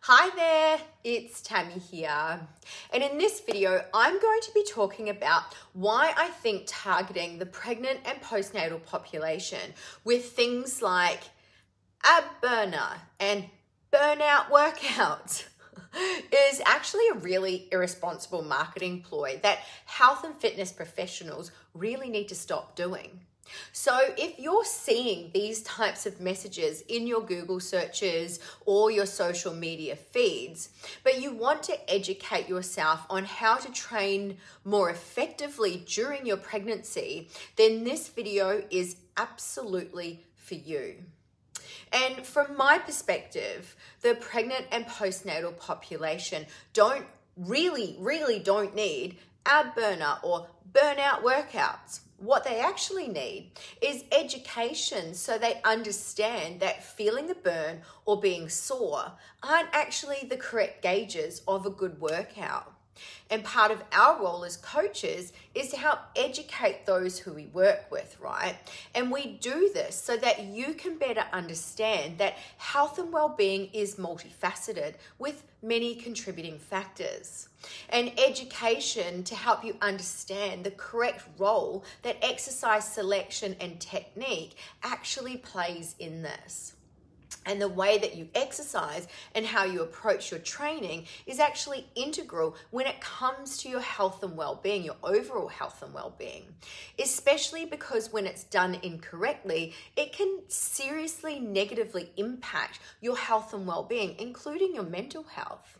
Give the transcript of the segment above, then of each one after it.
Hi there, it's Tammy here. And in this video, I'm going to be talking about why I think targeting the pregnant and postnatal population with things like ab burner and burnout workouts is actually a really irresponsible marketing ploy that health and fitness professionals really need to stop doing. So if you're seeing these types of messages in your Google searches or your social media feeds, but you want to educate yourself on how to train more effectively during your pregnancy, then this video is absolutely for you. And from my perspective, the pregnant and postnatal population don't really need ab burner or burnout workouts. What they actually need is education so they understand that feeling the burn or being sore aren't actually the correct gauges of a good workout. And part of our role as coaches is to help educate those who we work with, right? And we do this so that you can better understand that health and well-being is multifaceted with many contributing factors. And education to help you understand the correct role that exercise selection and technique actually plays in this. And the way that you exercise and how you approach your training is actually integral when it comes to your health and well-being, your overall health and well-being, especially because when it's done incorrectly, it can seriously negatively impact your health and well-being, including your mental health.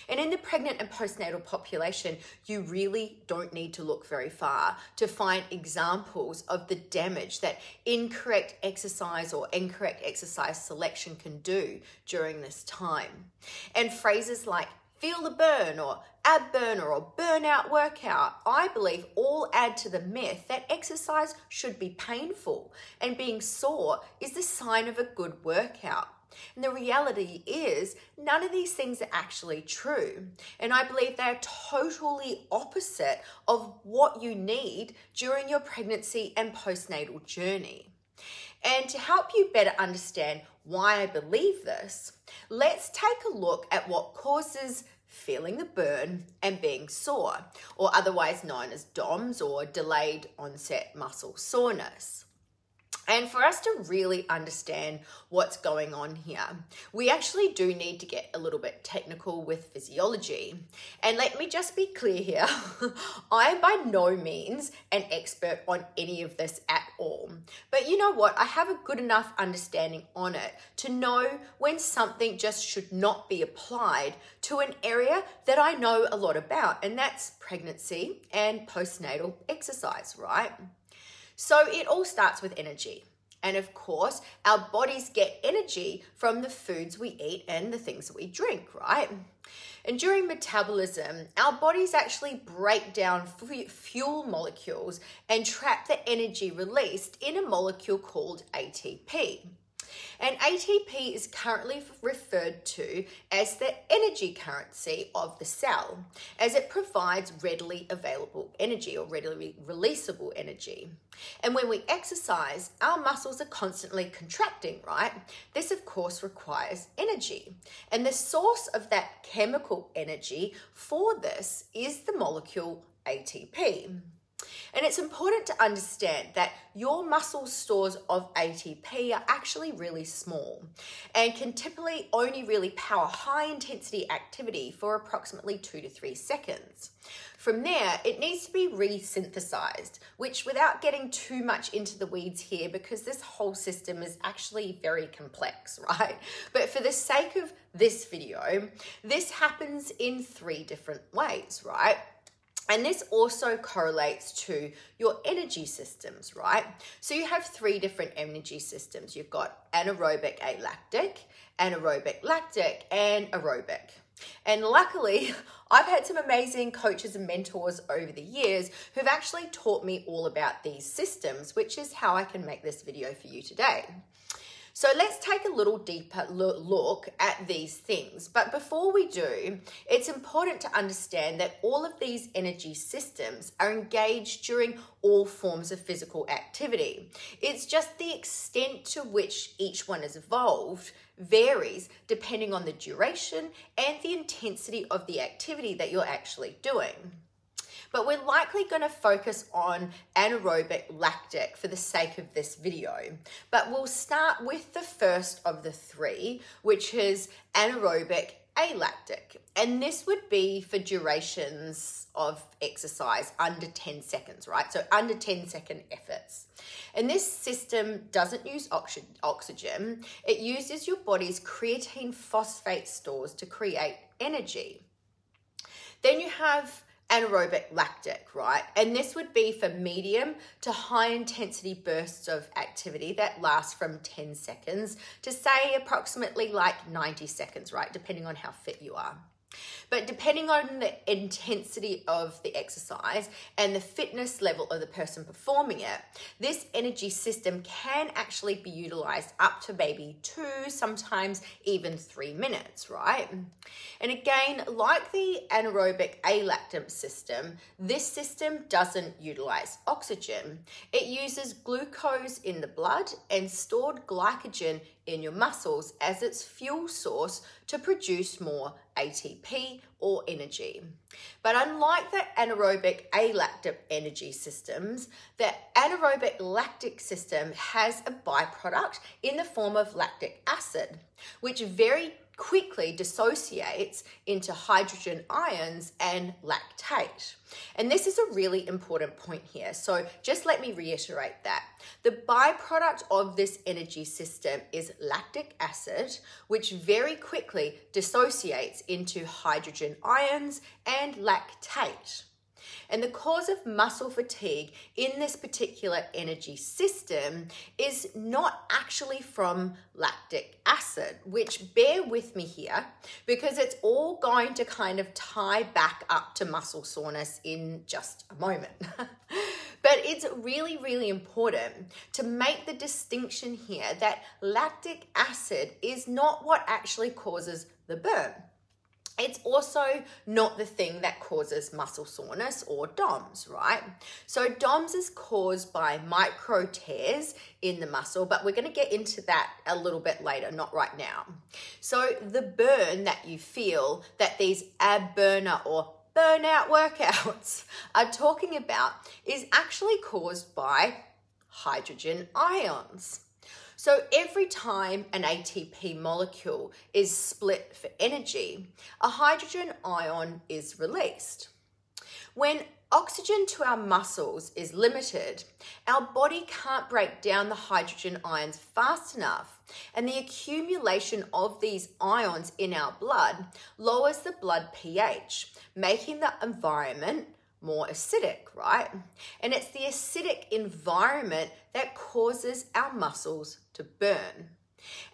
And in the pregnant and postnatal population, you really don't need to look very far to find examples of the damage that incorrect exercise or incorrect exercise selection can do during this time. And phrases like feel the burn or ab burner or burnout workout, I believe all add to the myth that exercise should be painful and being sore is the sign of a good workout. And the reality is none of these things are actually true. And I believe they're totally opposite of what you need during your pregnancy and postnatal journey. And to help you better understand why I believe this, let's take a look at what causes feeling the burn and being sore, or otherwise known as DOMS or delayed onset muscle soreness. And for us to really understand what's going on here, we actually do need to get a little bit technical with physiology. And let me just be clear here, I am by no means an expert on any of this at all. But you know what? I have a good enough understanding on it to know when something just should not be applied to an area that I know a lot about, and that's pregnancy and postnatal exercise, right? So it all starts with energy. And of course, our bodies get energy from the foods we eat and the things that we drink, right? And during metabolism, our bodies actually break down fuel molecules and trap the energy released in a molecule called ATP. And ATP is currently referred to as the energy currency of the cell, as it provides readily available energy or readily releasable energy. And when we exercise, our muscles are constantly contracting, right? This, of course, requires energy. And the source of that chemical energy for this is the molecule ATP. And it's important to understand that your muscle stores of ATP are actually really small and can typically only really power high intensity activity for approximately 2 to 3 seconds. From there, it needs to be resynthesized, which without getting too much into the weeds here, because this whole system is actually very complex, right? But for the sake of this video, this happens in 3 different ways, right? And this also correlates to your energy systems, right? So you have 3 different energy systems. You've got anaerobic alactic, anaerobic lactic, and aerobic. And luckily, I've had some amazing coaches and mentors over the years who've actually taught me all about these systems, which is how I can make this video for you today. So let's take a little deeper look at these things. But before we do, it's important to understand that all of these energy systems are engaged during all forms of physical activity. It's just the extent to which each one is evolved varies depending on the duration and the intensity of the activity that you're actually doing. But we're likely going to focus on anaerobic lactic for the sake of this video. But we'll start with the first of the three, which is anaerobic alactic. And this would be for durations of exercise under 10 seconds, right? So under 10-second efforts. And this system doesn't use oxygen. It uses your body's creatine phosphate stores to create energy. Then you have anaerobic lactic, right? And this would be for medium to high intensity bursts of activity that last from 10 seconds to say approximately like 90 seconds, right? Depending on how fit you are. But depending on the intensity of the exercise and the fitness level of the person performing it, this energy system can actually be utilized up to maybe 2, sometimes even 3 minutes, right? And again, like the anaerobic alactic system, this system doesn't utilize oxygen. It uses glucose in the blood and stored glycogen in your muscles as its fuel source to produce more ATP or energy. But unlike the anaerobic alactic energy systems, the anaerobic lactic system has a byproduct in the form of lactic acid, which very quickly dissociates into hydrogen ions and lactate. And this is a really important point here. So just let me reiterate that. The byproduct of this energy system is lactic acid, which very quickly dissociates into hydrogen ions and lactate. And the cause of muscle fatigue in this particular energy system is not actually from lactic acid, which bear with me here because it's all going to kind of tie back up to muscle soreness in just a moment. But it's really, really important to make the distinction here that lactic acid is not what actually causes the burn. It's also not the thing that causes muscle soreness or DOMS, right? So DOMS is caused by micro tears in the muscle, but we're going to get into that a little bit later, not right now. So the burn that you feel that these ab burner or burnout workouts are talking about is actually caused by hydrogen ions. So every time an ATP molecule is split for energy, a hydrogen ion is released. When oxygen to our muscles is limited, our body can't break down the hydrogen ions fast enough, and the accumulation of these ions in our blood lowers the blood pH, making the environment more acidic, right? And it's the acidic environment that causes our muscles to burn.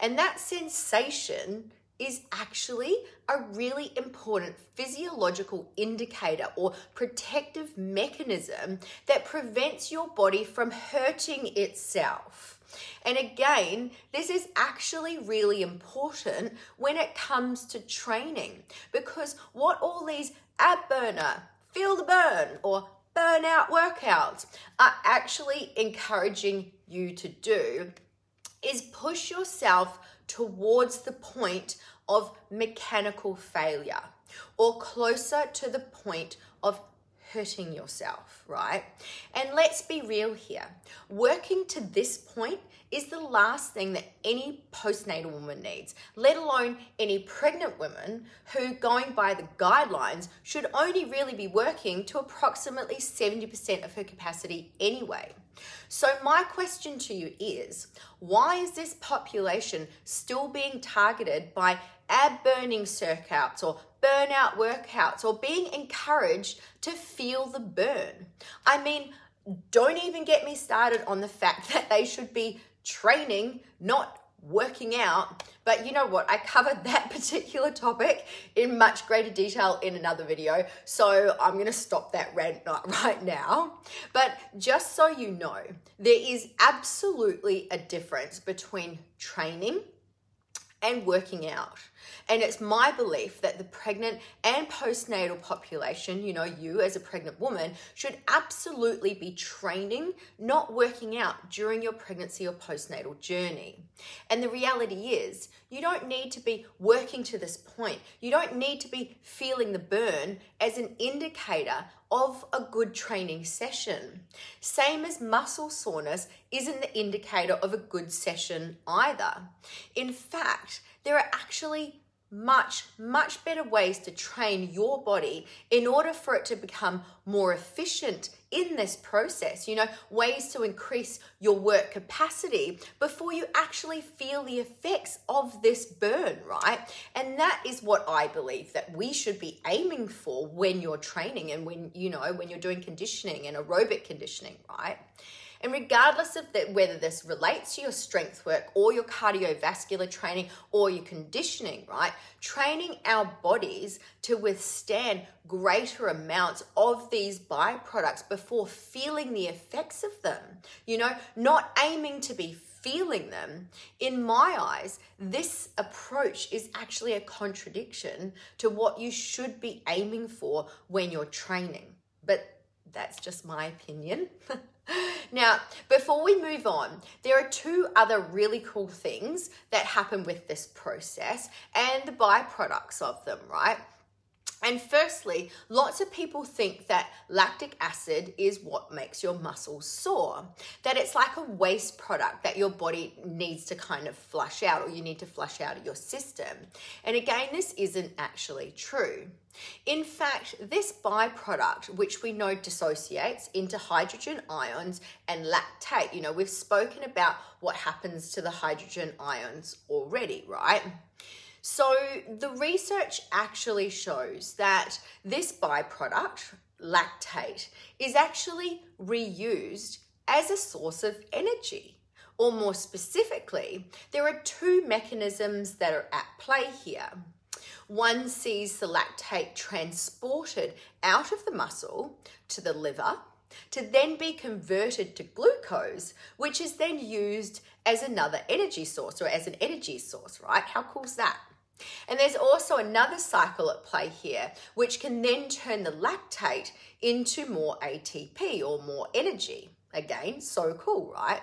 And that sensation is actually a really important physiological indicator or protective mechanism that prevents your body from hurting itself. And again, this is actually really important when it comes to training, because what all these ab burner, feel the burn, or burnout workouts are actually encouraging you to do is push yourself towards the point of mechanical failure or closer to the point of hurting yourself, right? And let's be real here. Working to this point is the last thing that any postnatal woman needs, let alone any pregnant woman who, going by the guidelines, should only really be working to approximately 70% of her capacity anyway. So my question to you is, why is this population still being targeted by ab burning circuits or burnout workouts or being encouraged to feel the burn? I mean, don't even get me started on the fact that they should be training, not working out. But you know what? I covered that particular topic in much greater detail in another video. So I'm going to stop that rant right now. But just so you know, there is absolutely a difference between training and working out. And it's my belief that the pregnant and postnatal population, you know, you as a pregnant woman, should absolutely be training, not working out during your pregnancy or postnatal journey. And the reality is, you don't need to be working to this point. You don't need to be feeling the burn as an indicator of a good training session. Same as muscle soreness isn't the indicator of a good session either. In fact, there are actually much better ways to train your body in order for it to become more efficient in this process. You know, ways to increase your work capacity before you actually feel the effects of this burn, right? And that is what I believe that we should be aiming for when you're training and when you're doing conditioning and aerobic conditioning, right? And regardless of whether this relates to your strength work or your cardiovascular training or your conditioning, right? Training our bodies to withstand greater amounts of these byproducts before feeling the effects of them, you know, not aiming to be feeling them. In my eyes, this approach is actually a contradiction to what you should be aiming for when you're training. But that's just my opinion. Now, before we move on, there are two other really cool things that happen with this process and the byproducts of them, right? And firstly, lots of people think that lactic acid is what makes your muscles sore, that it's like a waste product that your body needs to kind of flush out, or you need to flush out of your system. And again, this isn't actually true. In fact, this byproduct, which we know dissociates into hydrogen ions and lactate, you know, we've spoken about what happens to the hydrogen ions already, right? So the research actually shows that this byproduct, lactate, is actually reused as a source of energy. Or more specifically, there are two mechanisms that are at play here. One sees the lactate transported out of the muscle to the liver to then be converted to glucose, which is then used as another energy source, or as an energy source, right? How cool is that? And there's also another cycle at play here, which can then turn the lactate into more ATP, or more energy. Again, so cool, right?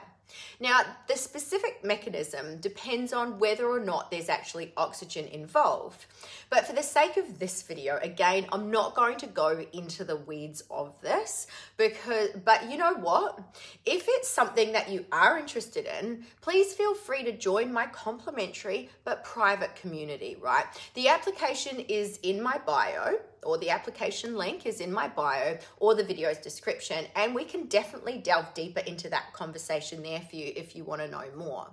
Now, the specific mechanism depends on whether or not there's actually oxygen involved. But for the sake of this video, again, I'm not going to go into the weeds of this but you know what? If it's something that you are interested in, please feel free to join my complimentary but private community, right? The application is in my bio, or the application link is in my bio or the video's description, and we can definitely delve deeper into that conversation there for you if you want to know more.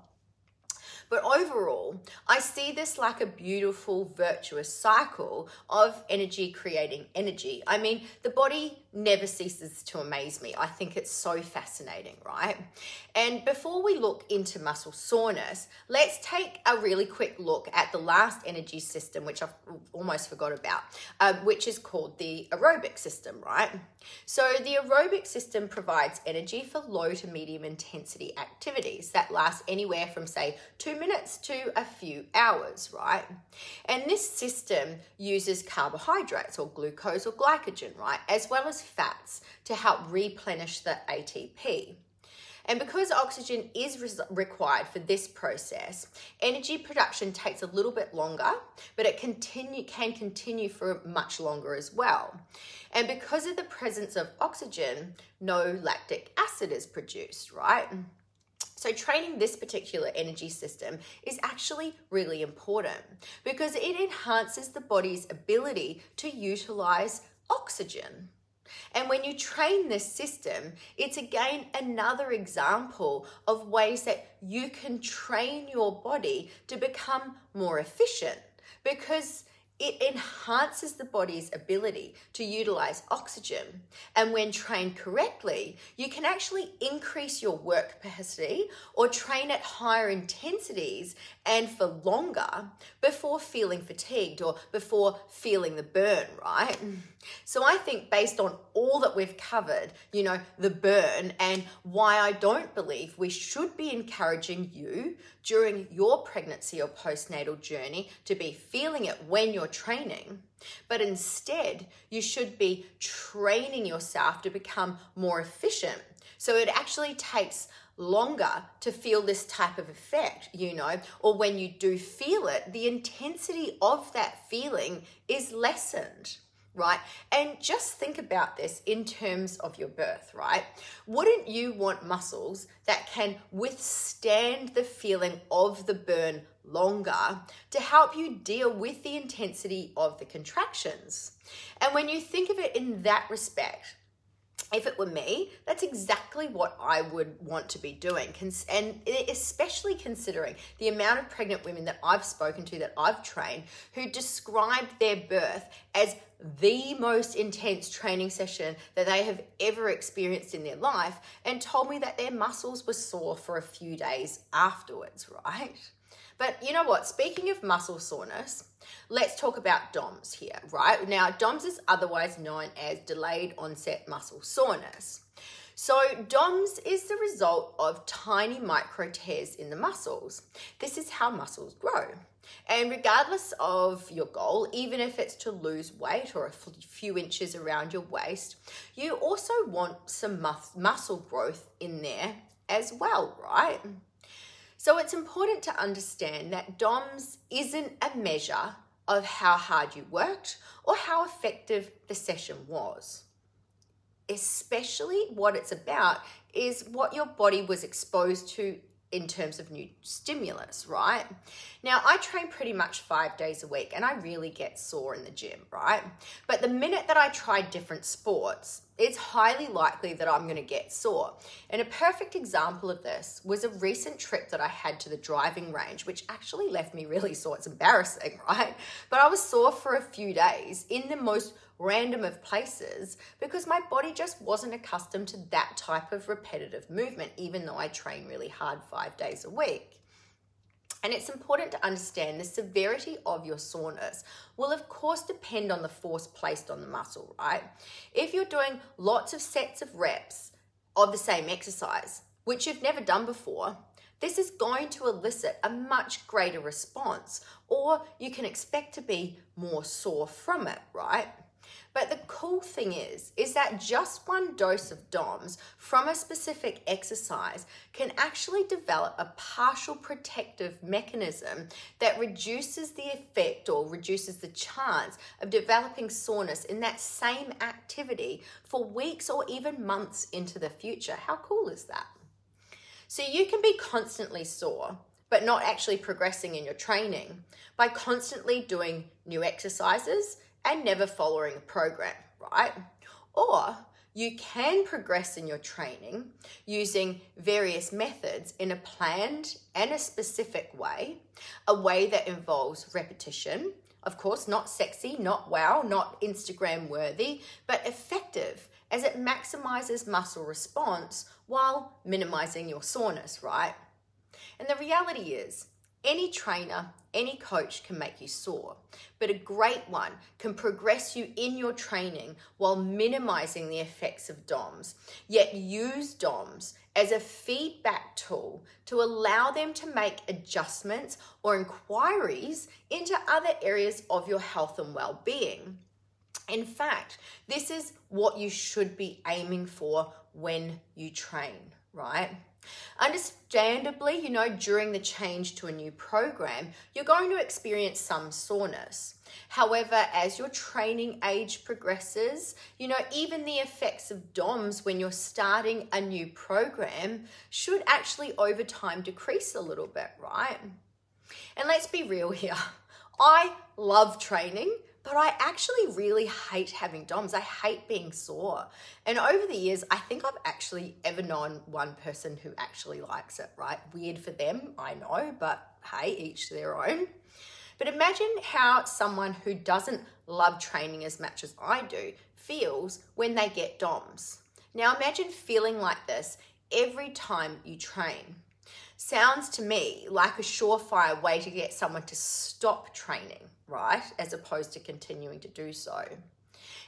But overall, I see this like a beautiful, virtuous cycle of energy creating energy. I mean, the body never ceases to amaze me. I think it's so fascinating, right? And before we look into muscle soreness, let's take a really quick look at the last energy system, which I've almost forgot about, which is called the aerobic system, right? So the aerobic system provides energy for low to medium intensity activities that last anywhere from, say, 2 minutes to a few hours, right? And this system uses carbohydrates, or glucose or glycogen, right, as well as fats to help replenish the ATP. And because oxygen is required for this process, energy production takes a little bit longer, but it can continue for much longer as well. And because of the presence of oxygen, no lactic acid is produced, right? So training this particular energy system is actually really important because it enhances the body's ability to utilize oxygen. And when you train this system, it's again another example of ways that you can train your body to become more efficient, because it enhances the body's ability to utilize oxygen. And when trained correctly, you can actually increase your work capacity or train at higher intensities and for longer before feeling fatigued or before feeling the burn, right? So I think based on all that we've covered, the burn, and why I don't believe we should be encouraging you during your pregnancy or postnatal journey to be feeling it when you're training, but instead you should be training yourself to become more efficient. So it actually takes longer to feel this type of effect, or when you do feel it, the intensity of that feeling is lessened. Right? And just think about this in terms of your birth, right? Wouldn't you want muscles that can withstand the feeling of the burn longer to help you deal with the intensity of the contractions? And when you think of it in that respect, if it were me, that's exactly what I would want to be doing. And especially considering the amount of pregnant women that I've spoken to, that I've trained, who described their birth as the most intense training session that they have ever experienced in their life, and told me that their muscles were sore for a few days afterwards, right? But you know what? Speaking of muscle soreness, let's talk about DOMS here, right? Now, DOMS is otherwise known as delayed onset muscle soreness. So DOMS is the result of tiny micro tears in the muscles. This is how muscles grow. And regardless of your goal, even if it's to lose weight or a few inches around your waist, you also want some muscle growth in there as well, right? So it's important to understand that DOMS isn't a measure of how hard you worked or how effective the session was. Especially what it's about is what your body was exposed to in terms of new stimulus, right? Now, I train pretty much 5 days a week and I really get sore in the gym, right? But the minute that I try different sports, it's highly likely that I'm gonna get sore. And a perfect example of this was a recent trip that I had to the driving range, which actually left me really sore. It's embarrassing, right? But I was sore for a few days in the most random of places because my body just wasn't accustomed to that type of repetitive movement, even though I train really hard 5 days a week. And it's important to understand the severity of your soreness will of course depend on the force placed on the muscle, right? If you're doing lots of sets of reps of the same exercise, which you've never done before, this is going to elicit a much greater response, or you can expect to be more sore from it, right? But the cool thing is that just one dose of DOMS from a specific exercise can actually develop a partial protective mechanism that reduces the effect or reduces the chance of developing soreness in that same activity for weeks or even months into the future. How cool is that? So you can be constantly sore, but not actually progressing in your training by constantly doing new exercises and never following a program, right? Or you can progress in your training using various methods in a planned and a specific way, a way that involves repetition, of course, not sexy, not wow, not Instagram worthy, but effective as it maximizes muscle response while minimizing your soreness, right? And the reality is, any trainer, any coach can make you sore, but a great one can progress you in your training while minimizing the effects of DOMS, yet use DOMS as a feedback tool to allow them to make adjustments or inquiries into other areas of your health and well-being. In fact, this is what you should be aiming for when you train, right? Understandably, during the change to a new program, you're going to experience some soreness. However, as your training age progresses, even the effects of DOMS when you're starting a new program should actually over time decrease a little bit, right? And let's be real here. I love training, but I actually really hate having DOMS. I hate being sore. And over the years, I think I've actually ever known one person who actually likes it, right? Weird for them, I know, but hey, each to their own. But imagine how someone who doesn't love training as much as I do feels when they get DOMS. Now imagine feeling like this every time you train. Sounds to me like a surefire way to get someone to stop training, right? As opposed to continuing to do so.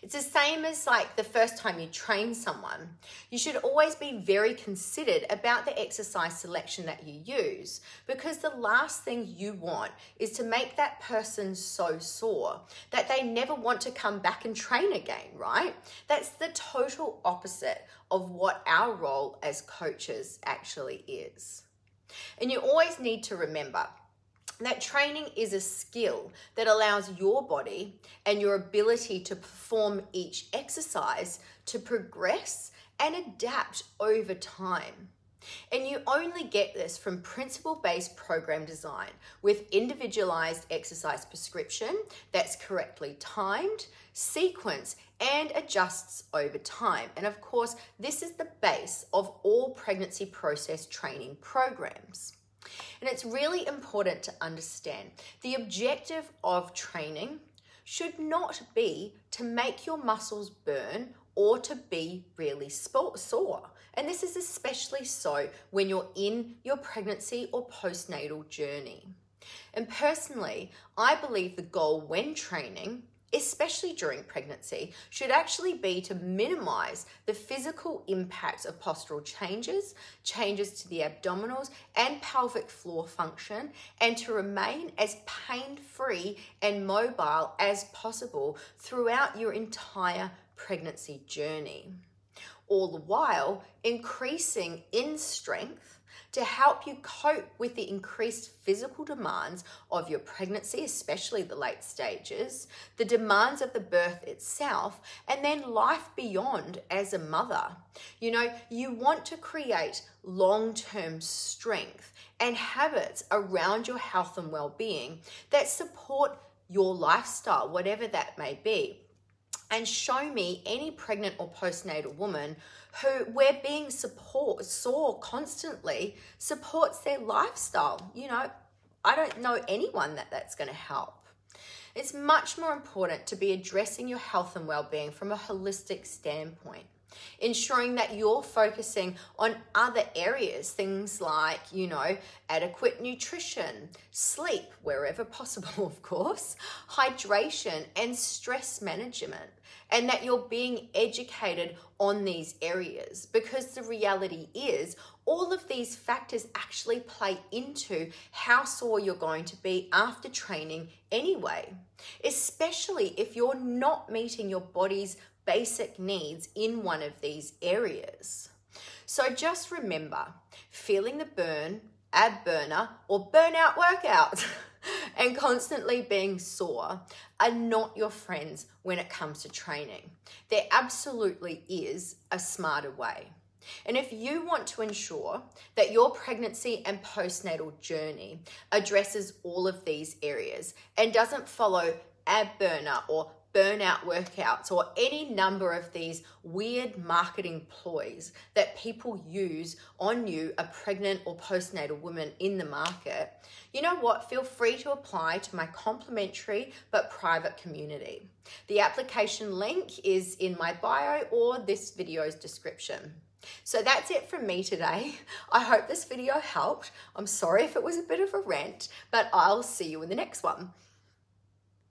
It's the same as like the first time you train someone. You should always be very considered about the exercise selection that you use, because the last thing you want is to make that person so sore that they never want to come back and train again, right? That's the total opposite of what our role as coaches actually is. And you always need to remember that training is a skill that allows your body and your ability to perform each exercise to progress and adapt over time. And you only get this from principle-based program design with individualized exercise prescription that's correctly timed, sequenced, and adjusts over time. And of course, this is the base of all pregnancy process training programs. And it's really important to understand the objective of training should not be to make your muscles burn or to be really sore. And this is especially so when you're in your pregnancy or postnatal journey. And personally, I believe the goal when training, especially during pregnancy, should actually be to minimize the physical impacts of postural changes to the abdominals and pelvic floor function, and to remain as pain-free and mobile as possible throughout your entire pregnancy journey. All the while increasing in strength to help you cope with the increased physical demands of your pregnancy, especially the late stages, the demands of the birth itself, and then life beyond as a mother. You know, you want to create long-term strength and habits around your health and well-being that support your lifestyle, whatever that may be. And show me any pregnant or postnatal woman where being sore constantly supports their lifestyle. You know, I don't know anyone that's going to help. It's much more important to be addressing your health and well-being from a holistic standpoint, ensuring that you're focusing on other areas, things like, you know, adequate nutrition, sleep wherever possible, of course, hydration and stress management, and that you're being educated on these areas, because the reality is all of these factors actually play into how sore you're going to be after training anyway, especially if you're not meeting your body's basic needs in one of these areas. So just remember, feeling the burn, ab burner, or burnout workout and constantly being sore are not your friends when it comes to training. There absolutely is a smarter way. And if you want to ensure that your pregnancy and postnatal journey addresses all of these areas and doesn't follow ab burner or burnout workouts or any number of these weird marketing ploys that people use on you, a pregnant or postnatal woman in the market, you know what? Feel free to apply to my complimentary but private community. The application link is in my bio or this video's description. So that's it from me today. I hope this video helped. I'm sorry if it was a bit of a rant, but I'll see you in the next one.